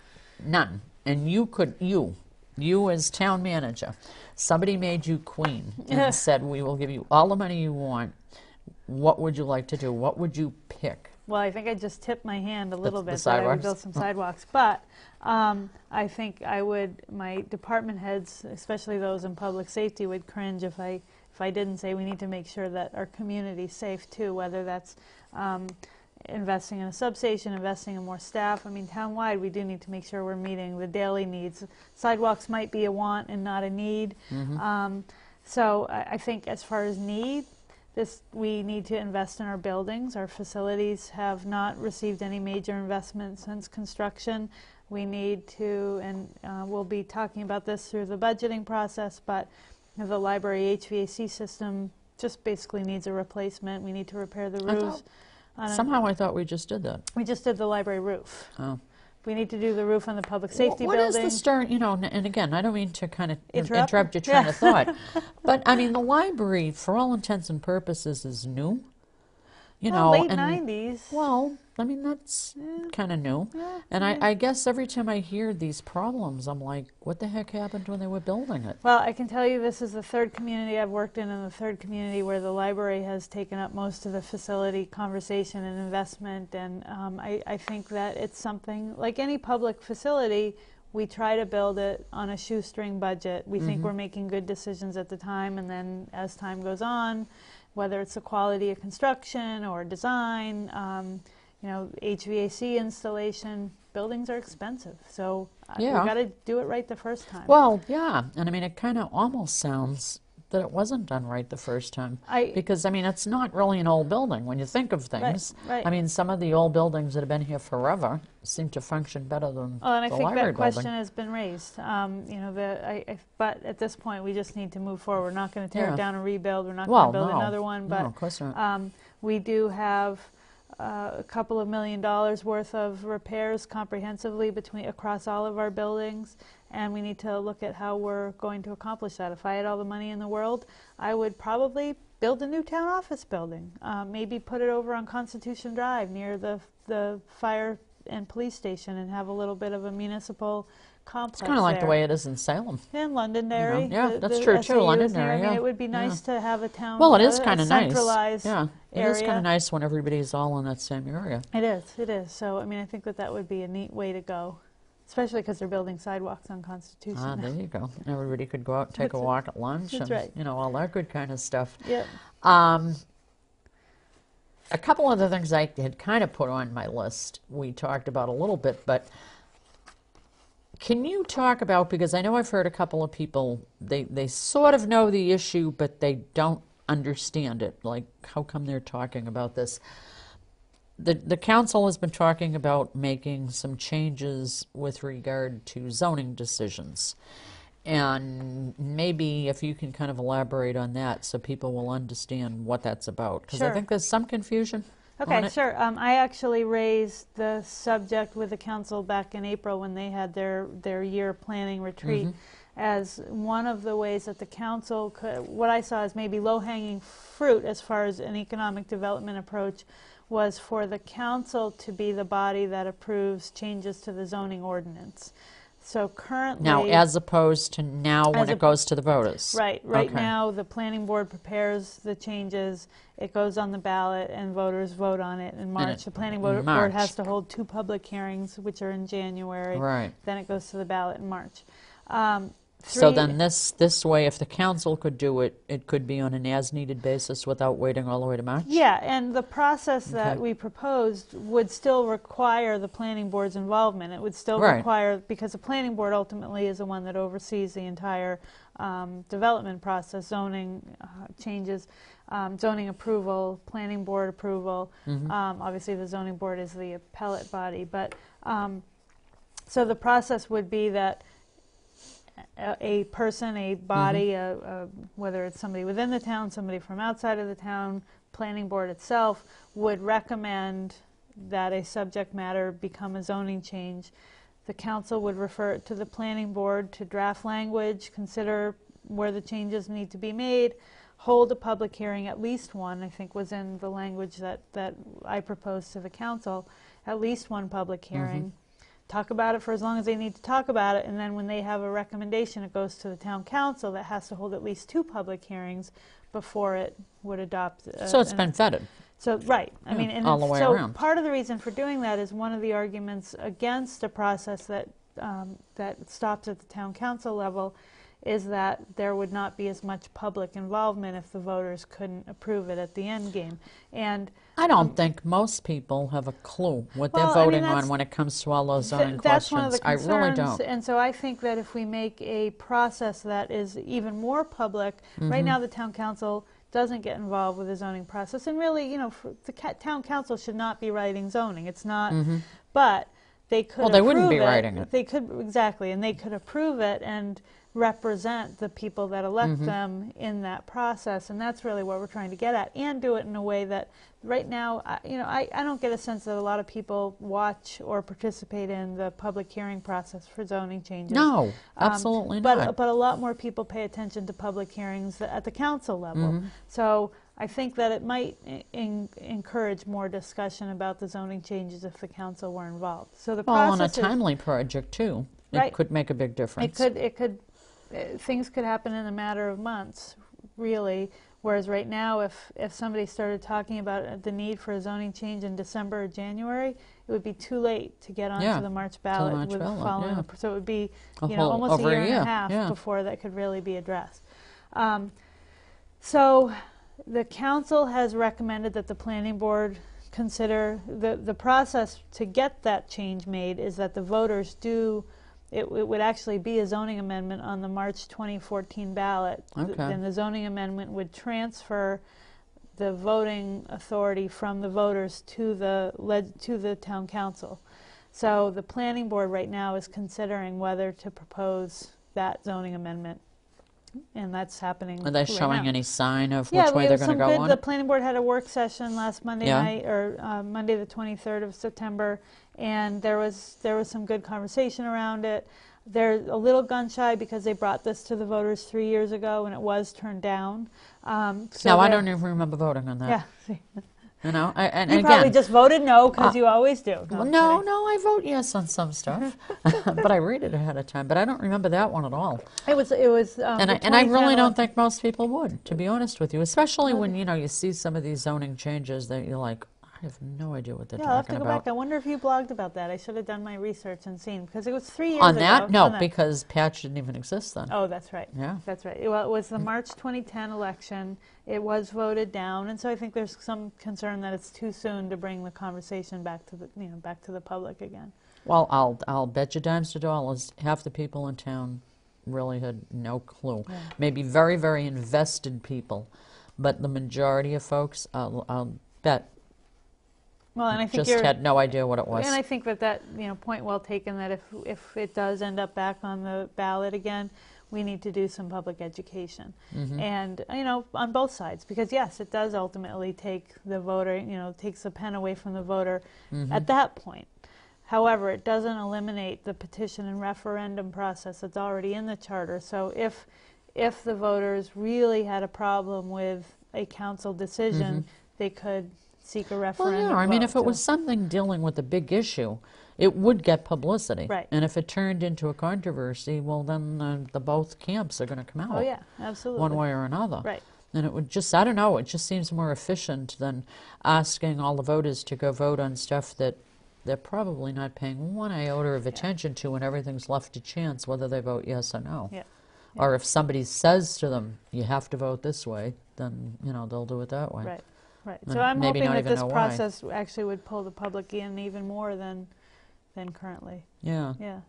none, and you as town manager, somebody made you queen and said, we will give you all the money you want, what would you like to do? What would you pick? Well, I think I just tipped my hand a little The bit that I would sidewalks? build some sidewalks, but I think my department heads, especially those in public safety, would cringe if I didn't say we need to make sure that our community's safe too, whether that's investing in a substation, investing in more staff. I mean, townwide, we do need to make sure we're meeting the daily needs. Sidewalks might be a want and not a need. So I think as far as need, we need to invest in our buildings. Our facilities have not received any major investment since construction. We need to, and we'll be talking about this through the budgeting process, but the library HVAC system just basically needs a replacement. We need to repair the roofs. Somehow I thought we just did that. We just did the library roof. Oh. We need to do the roof on the public safety What building. is the stern, and again, I don't mean to kind of Interrupt? interrupt your train of thought, but I mean, the library, for all intents and purposes, is new. Late 90s. Well, I mean, that's kind of new. And I guess every time I hear these problems, I'm like, what the heck happened when they were building it? Well, I can tell you this is the third community I've worked in, and the third community where the library has taken up most of the facility conversation and investment. And I think that it's something, like any public facility, we try to build it on a shoestring budget. We think we're making good decisions at the time, and then as time goes on, whether it's the quality of construction or design, HVAC installation, buildings are expensive. So we've got to do it right the first time. Well, yeah, and I mean, it kind of almost sounds that it wasn't done right the first time. Because, I mean, it's not really an old building when you think of things. Right. I mean, some of the old buildings that have been here forever seem to function better than Oh, and I the think library that question building. has been raised. But at this point, we just need to move forward. We're not going to tear Yeah. it down and rebuild. We're not Well, going to build no. another one. No, But of course not. we do have a couple of $1 million worth of repairs comprehensively across all of our buildings, and we need to look at how we're going to accomplish that. If I had all the money in the world, I would probably build a new town office building, maybe put it over on Constitution Drive near the fire and police station, and have a little bit of a municipal complex. It's kind of like there. the way it is in Salem. And Londonderry. Yeah, that's true, too, SAU is Londonderry, near. I mean, yeah. it would be nice to have a town. Well, it is a kind of nice. centralized Yeah, it is kind area. of nice when everybody's all in that same area. It is. So, I mean, I think that would be a neat way to go, especially because they're building sidewalks on Constitution. Ah, there you go. Everybody could go out and take a walk at lunch That's and, right. all that good kind of stuff. Yep. A couple other things I had kind of put on my list we talked about a little bit, but can you talk about, because I know I've heard a couple of people, they sort of know the issue, but they don't understand it. Like, how come they're talking about this? The council has been talking about making some changes with regard to zoning decisions. And maybe if you can kind of elaborate on that so people will understand what that's about. Because I Sure. think there's some confusion on Okay, it. sure. I actually raised the subject with the council back in April when they had their year planning retreat as one of the ways that the council could, what I saw as maybe low-hanging fruit as far as an economic development approach, was for the council to be the body that approves changes to the zoning ordinance. So currently... Now, as opposed to now when it goes to the voters. Right Okay. now the planning board prepares the changes, it goes on the ballot, and voters vote on it in March. The planning board March. has to hold 2 public hearings, which are in January. Right. Then it goes to the ballot in March. So then this way, if the council could do it, it could be on an as-needed basis without waiting all the way to March? Yeah, and the process that Okay. we proposed would still require the planning board's involvement. It would still Right. require, because the planning board ultimately is the one that oversees the entire development process, zoning changes, zoning approval, planning board approval. Obviously, the zoning board is the appellate body. But so the process would be that a person, a body, whether it's somebody within the town, somebody from outside of the town, planning board itself would recommend that a subject matter become a zoning change, the council would refer it to the planning board to draft language, consider where the changes need to be made, hold a public hearing, at least one, I think was in the language that I proposed to the council, at least one public hearing, talk about it for as long as they need to talk about it, and then when they have a recommendation, it goes to the town council that has to hold at least 2 public hearings before it would adopt. So it's been vetted. So, right. I mean, and all the way so around. part of the reason for doing that is one of the arguments against a process that that stops at the town council level is that there would not be as much public involvement if the voters couldn't approve it at the end game. And I don't think most people have a clue what well, they're voting I mean, on when it comes to all those zoning that's questions. one of the concerns, I really don't. And so I think that if we make a process that is even more public, right now the town council doesn't get involved with the zoning process, and really, you know, the town council should not be writing zoning. It's not, but they could. Well, they wouldn't approve be it. writing it. They could, exactly, and they could approve it and represent the people that elect them in that process, and that's really what we're trying to get at, and do it in a way that right now, you know, I don't get a sense that a lot of people watch or participate in the public hearing process for zoning changes. No, absolutely not. But a lot more people pay attention to public hearings at the council level. So I think that it might encourage more discussion about the zoning changes if the council were involved. So the Well, on a process timely project too, Right. it could make a big difference. it could things could happen in a matter of months, really. Whereas right now, if somebody started talking about the need for a zoning change in December or January, it would be too late to get onto the March ballot March with ballot, following. yeah. So it would be A you know whole- almost over a year a and year, a half yeah. before that could really be addressed. So the council has recommended that the planning board consider the process to get that change made is that the voters do. It would actually be a zoning amendment on the March 2014 ballot. Okay. And the zoning amendment would transfer the voting authority from the voters to the town council. So the planning board right now is considering whether to propose that zoning amendment, and that's happening. Are they right showing now. any sign of Yeah, which way we they're have going to some go good. on The it? planning board had a work session last Monday Yeah. night, or Monday the 23rd of September, and there was some good conversation around it. They're a little gun shy because they brought this to the voters 3 years ago and it was turned down. No, I don't even remember voting on that. Yeah, You know, and you again, probably just voted no because you always do. well, I'm no, kidding. I vote yes on some stuff, but I read it ahead of time. But I don't remember that one at all. It was. And the I really 2010 don't think most people would, to be honest with you, especially when you see some of these zoning changes that you're like, I have no idea what they're Yeah, I'll have to talking go about. back. I wonder if you blogged about that. I should have done my research and seen, because it was 3 years On ago. that, no, on that. because patch didn't even exist then. Oh, that's right. Yeah. That's right. Well, it was the March 2010 election. It was voted down, and so I think there's some concern that it's too soon to bring the conversation back to the back to the public again. Well, I'll bet you dimes to dollars half the people in town really had no clue. Yeah. Maybe very, very invested people, but the majority of folks, I'll bet, Well, and I think just had no idea what it was. And I think that point well taken, that if it does end up back on the ballot again, we need to do some public education, and on both sides, because yes, it does ultimately take the voter, takes the pen away from the voter at that point. However, it doesn't eliminate the petition and referendum process that's already in the charter. So if the voters really had a problem with a council decision, they could seek a referendum. Well, yeah, I mean, vote if it was something dealing with a big issue, it would get publicity. Right. And if it turned into a controversy, well, then the both camps are going to come out. Oh yeah, absolutely. One way or another. Right. And it would just, I don't know, it just seems more efficient than asking all the voters to go vote on stuff that they're probably not paying one iota of attention to, and everything's left to chance whether they vote yes or no. Yeah. Or if somebody says to them, you have to vote this way, then, they'll do it that way. Right. Right. And So I'm maybe hoping not that even this know why. process actually would pull the public in even more than currently. Yeah. Yeah.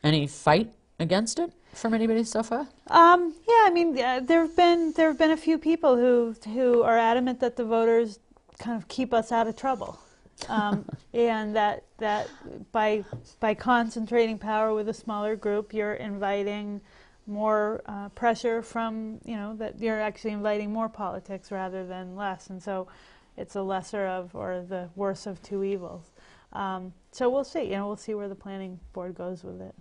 Any fight against it from anybody so far? Yeah. I mean, there have been a few people who are adamant that the voters kind of keep us out of trouble, and that by concentrating power with a smaller group, you're inviting more pressure from, that you're actually inviting more politics rather than less. And so it's a lesser of, or the worse of two evils. So we'll see. We'll see where the planning board goes with it.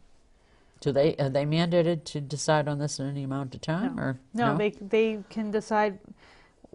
Are they mandated to decide on this in any amount of time? No. Or No, they can decide.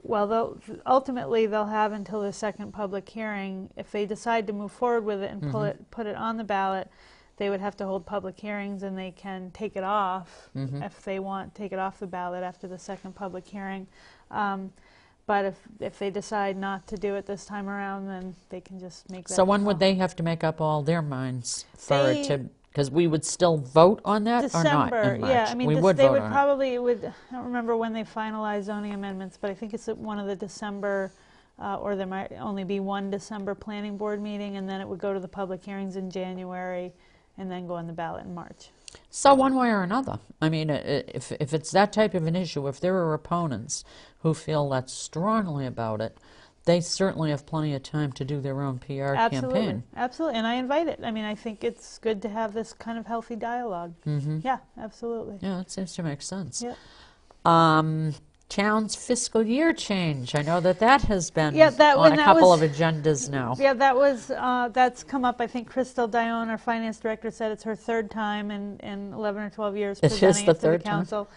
Well, ultimately they'll have until the second public hearing. If they decide to move forward with it and put it on the ballot, they would have to hold public hearings, and they can take it off if they want, take it off the ballot after the second public hearing. But if they decide not to do it this time around, then they can just make that. So when would they have to make up all their minds for it to? Because we would still vote on that December, or not in March? yeah. I mean, we would they vote would on probably I don't remember when they finalize zoning amendments, but I think it's at one of the December, or there might only be one December planning board meeting, and then it would go to the public hearings in January, and then go on the ballot in March. So one way or another, I mean, if it's that type of an issue, if there are opponents who feel that strongly about it, they certainly have plenty of time to do their own PR campaign. Absolutely, and I invite it. I mean, I think it's good to have this kind of healthy dialogue. Yeah, absolutely. Yeah, it seems to make sense. Yep. Town's fiscal year change. I know that has been on a couple of agendas now. Yeah, that's come up. I think Crystal Dione, our finance director, said it's her third time in 11 or 12 years presenting it to the council.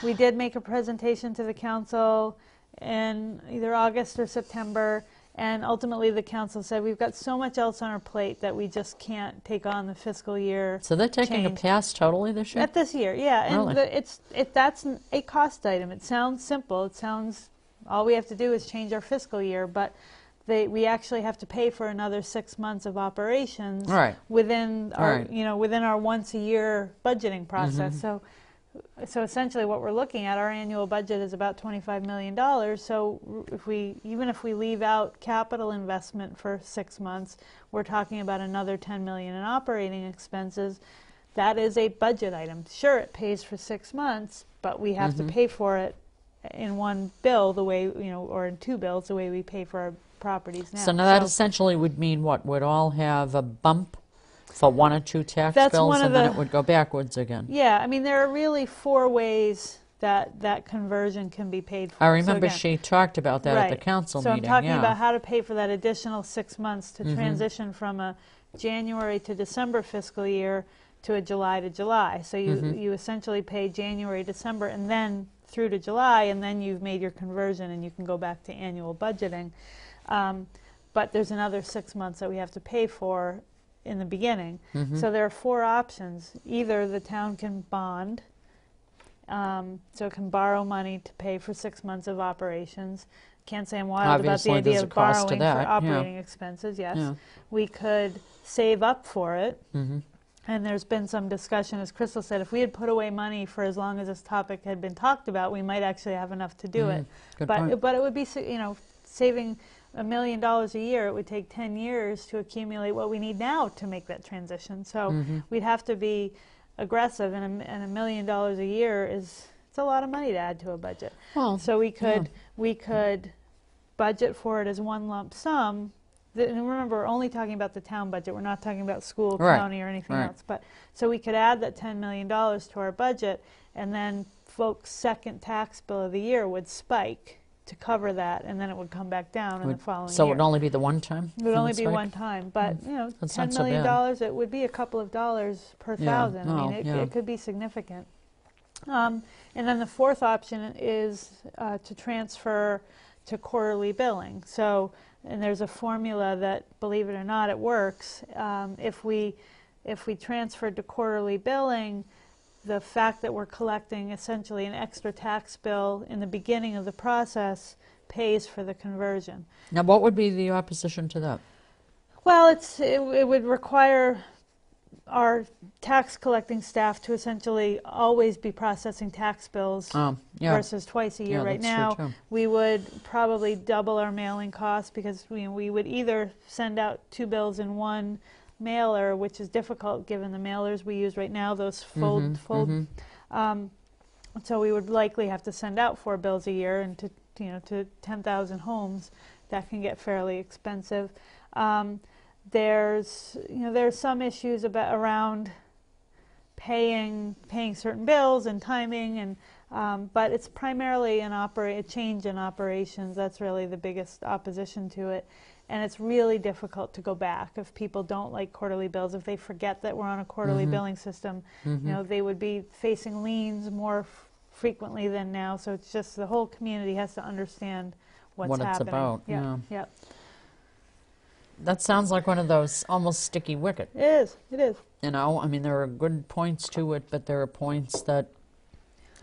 We did make a presentation to the council in either August or September, and ultimately the council said we've got so much else on our plate that we just can't take on the fiscal year. So they're taking a pass totally this year? At this year, yeah. And really? That's a cost item. It sounds simple. It sounds all we have to do is change our fiscal year, but we actually have to pay for another 6 months of operations within our within our once a year budgeting process. So essentially what we're looking at, our annual budget is about $25 million. So even if we leave out capital investment for 6 months, we're talking about another $10 million in operating expenses. That is a budget item. Sure, it pays for 6 months, but we have to pay for it in one bill the way, or in two bills the way we pay for our properties now. So now that essentially would mean what? Would all have a bump for one or two tax bills, and then it would go backwards again? Yeah, I mean, there are really 4 ways that conversion can be paid for. I remember she talked about that at the council meeting. So I'm talking about how to pay for that additional 6 months to transition from a January to December fiscal year to a July to July. So you essentially pay January, December, and then through to July, and then you've made your conversion and you can go back to annual budgeting. But there's another 6 months that we have to pay for in the beginning. So there are 4 options. Either the town can bond, so it can borrow money to pay for 6 months of operations. Can't say I'm wild about the idea of borrowing for operating expenses. Yes, we could save up for it. And there's been some discussion, as Crystal said, if we had put away money for as long as this topic had been talked about, we might actually have enough to do it. But it would be, saving $1 million a year. It would take 10 years to accumulate what we need now to make that transition. So we'd have to be aggressive, and $1 million a year it's a lot of money to add to a budget. Well, so we could budget for it as one lump sum. And remember, we're only talking about the town budget. We're not talking about school, county, or anything else. But so we could add that $10 million to our budget, and then folks' second tax bill of the year would spike to cover that, and then it would come back down in the following year. So it would only be the one time? It would only be one time, but $10 million, it would be a couple of dollars per thousand. I mean, it could be significant. And then the fourth option is to transfer to quarterly billing. So, and there's a formula that, believe it or not, it works. If we transferred to quarterly billing, the fact that we're collecting essentially an extra tax bill in the beginning of the process pays for the conversion. Now, what would be the opposition to that? Well, it would require our tax collecting staff to essentially always be processing tax bills versus twice a year. Right now, we would probably double our mailing costs, because we would either send out 2 bills in one mailer, which is difficult given the mailers we use right now, those fold. So we would likely have to send out 4 bills a year, and to 10,000 homes, that can get fairly expensive. There's some issues around paying certain bills and timing, and but it's primarily a change in operations. That's really the biggest opposition to it. And it's really difficult to go back if people don't like quarterly bills. If they forget that we're on a quarterly billing system, you know, they would be facing liens more frequently than now. So it's just the whole community has to understand what's what happening. it's about. Yeah. Yeah. That sounds like one of those almost sticky wicket. It is. It is. You know, I mean, there are good points to it, but there are points that,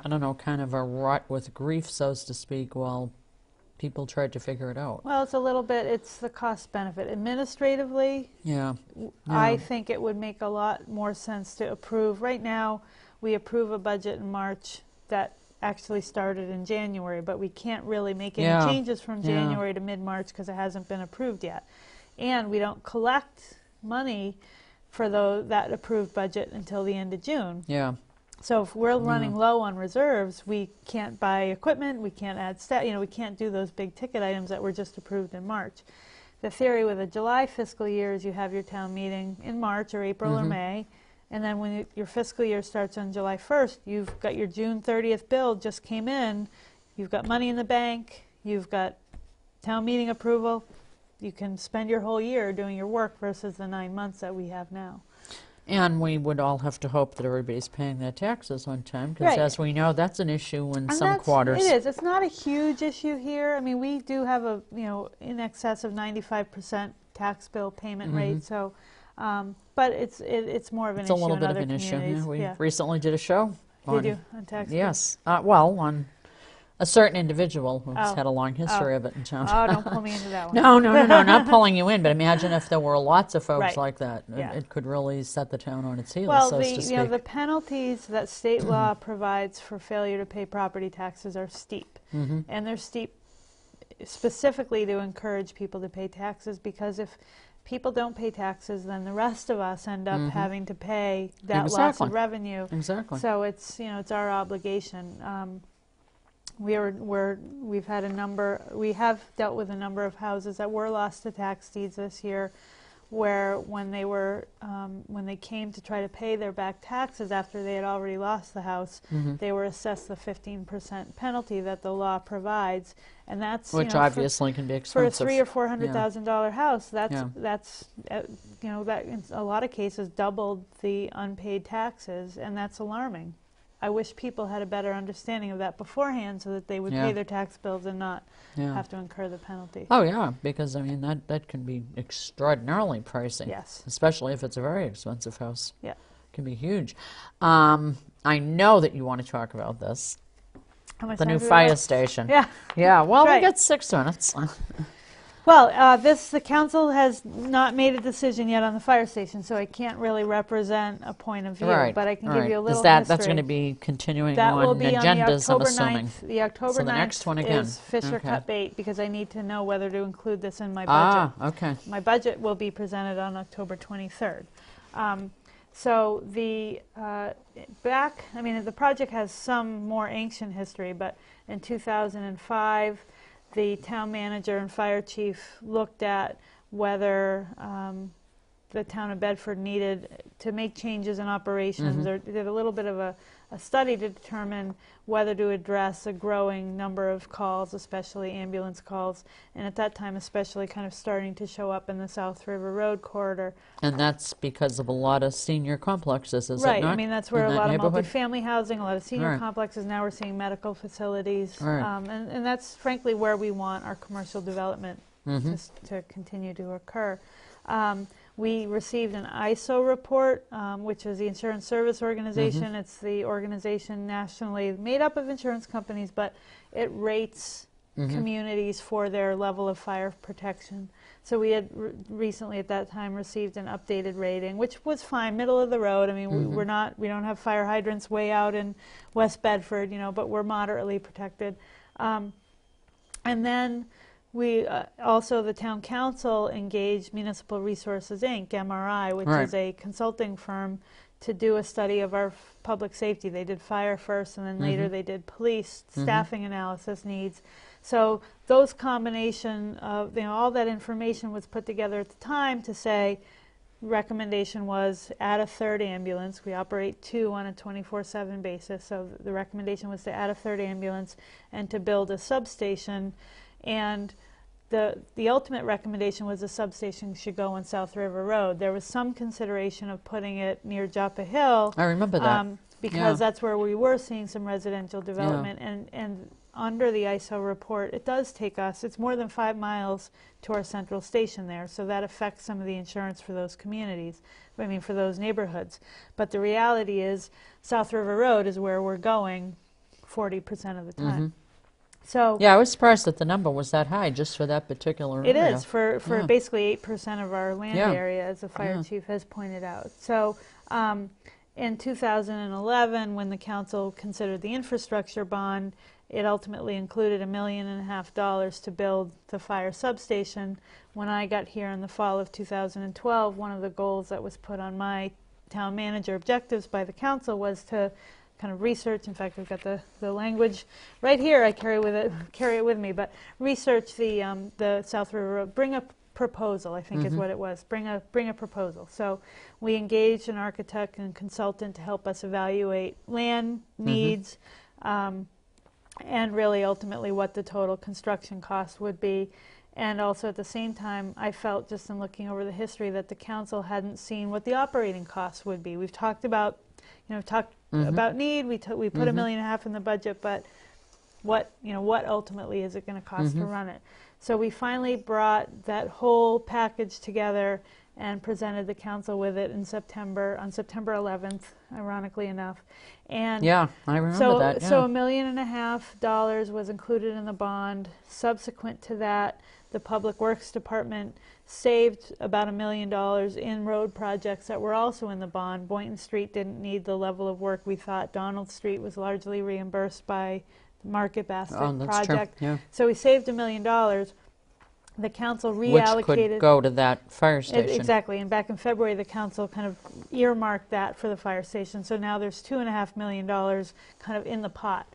I don't know, kind of are wrought with grief, so to speak, while people tried to figure it out. Well, it's a little bit, it's the cost benefit. Administratively, Yeah. I think it would make a lot more sense to approve. Right now, we approve a budget in March that actually started in January, but we can't really make any changes from January to mid-March because it hasn't been approved yet. And we don't collect money for that approved budget until the end of June. Yeah. So if we're running low on reserves, we can't buy equipment, we can't add staff, you know, we can't do those big ticket items that were just approved in March. The theory with a July fiscal year is you have your town meeting in March or April or May, and then when your fiscal year starts on July 1st, you've got your June 30th bill just came in, you've got money in the bank, you've got town meeting approval, you can spend your whole year doing your work versus the 9 months that we have now. And we would all have to hope that everybody's paying their taxes on time, because as we know, that's an issue in some quarters. It is. It's not a huge issue here. I mean, we do have a, you know, in excess of 95% tax bill payment rate. So, but it's more of an issue in other communities. It's a little bit of an issue. Yeah. We recently did a show on, did you, on tax bill? Yes. Well, on a certain individual who's had a long history of it in town. Oh, don't pull me into that one. No, not pulling you in, but imagine if there were lots of folks like that. It could really set the town on its heels, so to speak. You know, the penalties that state law provides for failure to pay property taxes are steep. And they're steep specifically to encourage people to pay taxes, because if people don't pay taxes, then the rest of us end up having to pay that loss of revenue. Exactly. So it's, you know, it's our obligation. We have dealt with a number of houses that were lost to tax deeds this year, where when they came to try to pay their back taxes after they had already lost the house, they were assessed the 15% penalty that the law provides, and that's, which, you know, obviously can be expensive for a $300,000 or $400,000 house. That's you know, that in a lot of cases doubled the unpaid taxes, and that's alarming. I wish people had a better understanding of that beforehand, so that they would pay their tax bills and not have to incur the penalty. Oh yeah, because I mean that can be extraordinarily pricey. Yes. Especially if it's a very expensive house. Yeah. It can be huge. I know that you want to talk about this. How much the time new do we fire have? station. Yeah. Yeah, well, Right. we got 6 minutes. Well, the council has not made a decision yet on the fire station, so I can't really represent a point of view, but I can give you a little history. That's going to be continuing that on will be agendas, on the October I'm assuming. 9th. The October So the 9th next one again. is Fisher Cut Bait, because I need to know whether to include this in my Ah, budget. okay. My budget will be presented on October 23rd. So the the project has some more ancient history, but in 2005, the town manager and fire chief looked at whether the town of Bedford needed to make changes in operations, or did a little bit of a study to determine whether to address a growing number of calls, especially ambulance calls, and at that time especially kind of starting to show up in the South River Road corridor. And that's because of a lot of senior complexes, is it not? Right, I mean, that's where a lot of neighborhood? multifamily housing, a lot of senior complexes. Now we're seeing medical facilities, and that's frankly where we want our commercial development to continue to occur. We received an ISO report, which is the Insurance Service Organization. It's the organization nationally made up of insurance companies, but it rates communities for their level of fire protection. So we had recently at that time received an updated rating, which was fine, middle of the road. I mean, we don't have fire hydrants way out in West Bedford, you know, but we're moderately protected. And then we also, the town council engaged Municipal Resources, Inc., MRI, which is a consulting firm, to do a study of our public safety. They did fire first, and then later they did police staffing analysis needs. So those combination of, you know, all that information was put together at the time to say, recommendation was add a third ambulance. We operate 2 on a 24/7 basis, so the recommendation was to add a third ambulance and to build a substation. And the ultimate recommendation was the substation should go on South River Road. There was some consideration of putting it near Joppa Hill. I remember that. Because that's where we were seeing some residential development. And under the ISO report, it does take us, it's more than 5 miles to our central station there, so that affects some of the insurance for those communities, for those neighborhoods. But the reality is South River Road is where we're going 40% of the time. So yeah, I was surprised that the number was that high just for that particular it area. is for basically 8% of our land area, as the fire chief has pointed out. So in 2011, when the council considered the infrastructure bond, it ultimately included $1.5 million to build the fire substation. When I got here in the fall of 2012, one of the goals that was put on my town manager objectives by the council was to kind of research. In fact, I've got the language right here. I carry it with me. But research the South River Road. Bring a proposal, I think is what it was. Bring a proposal. So we engaged an architect and consultant to help us evaluate land needs, and really ultimately what the total construction cost would be. And also at the same time, I felt, just in looking over the history, that the council hadn't seen what the operating costs would be. We've talked about, about need. We put $1.5 million in the budget, but what ultimately is it going to cost to run it? So we finally brought that whole package together and presented the council with it in September, on September 11th, ironically enough. And yeah, I remember that. Yeah. So $1.5 million was included in the bond. Subsequent to that, the Public Works Department saved about $1 million in road projects that were also in the bond. Boynton Street didn't need the level of work we thought. Donald Street was largely reimbursed by the Market Basket project. True. Yeah. So we saved $1 million. The council reallocated. Which could go to that fire station. Exactly, and back in February, the council kind of earmarked that for the fire station. So now there's $2.5 million kind of in the pot.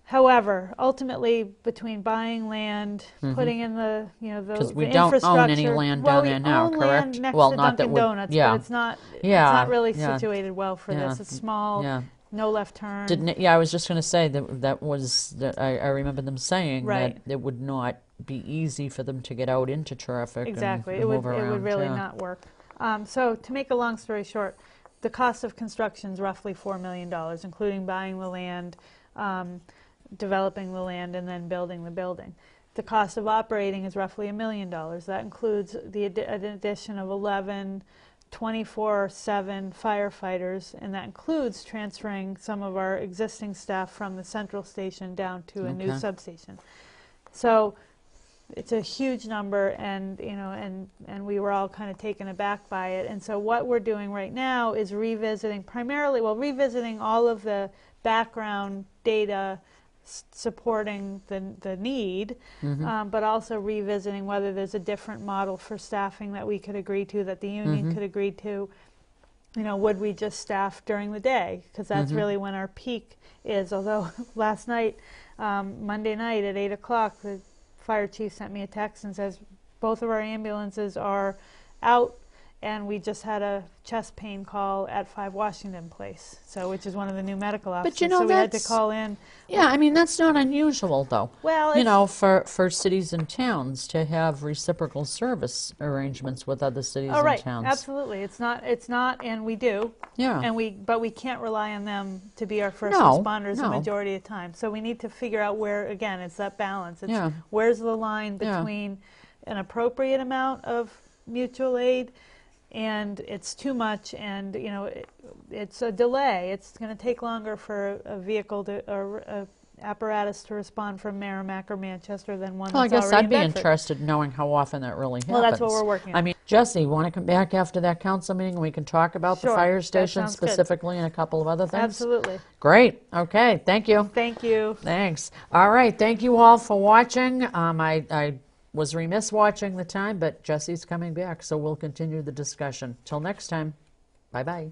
However, ultimately, between buying land, putting in the because we the don't infrastructure, own any land down there now, own correct? Land next Well, to not Dunkin' that Donuts, yeah, but it's not really situated well for this. It's small, no left turn. I was just going to say that was I remember them saying that it would not be easy for them to get out into traffic. Exactly, and it would move around, really not work. So to make a long story short, the cost of construction is roughly $4 million, including buying the land, developing the land, and then building the building. The cost of operating is roughly $1 million. That includes an addition of 11 24/7 firefighters, and that includes transferring some of our existing staff from the central station down to a new substation. So it's a huge number, and we were all kind of taken aback by it. And so what we're doing right now is revisiting all of the background data supporting the need, but also revisiting whether there's a different model for staffing that we could agree to, that the union could agree to. Would we just staff during the day? Because that's really when our peak is. Although last night, Monday night at 8 o'clock, the fire chief sent me a text and says both of our ambulances are out, and we just had a chest pain call at 5 Washington Place, which is one of the new medical offices. But so we had to call in. Yeah, I mean, that's not unusual, though. Well, for cities and towns to have reciprocal service arrangements with other cities and towns. Absolutely. It's not, and we do. Yeah. But we can't rely on them to be our first responders the majority of the time. So we need to figure out where, again, it's that balance. It's where's the line between an appropriate amount of mutual aid and it's too much, and it's a delay. It's going to take longer for a vehicle or a apparatus to respond from Merrimack or Manchester than one that's already in Bedford. I guess I'd be interested in knowing how often that really happens. Well, that's what we're working on. I mean, Jessie, want to come back after that council meeting and we can talk about the fire station specifically and a couple of other things? Absolutely. Great. Okay. Thank you. Thank you. Thanks. All right. Thank you all for watching. I was remiss watching the time, but Jessie's coming back, so we'll continue the discussion. Till next time, bye-bye.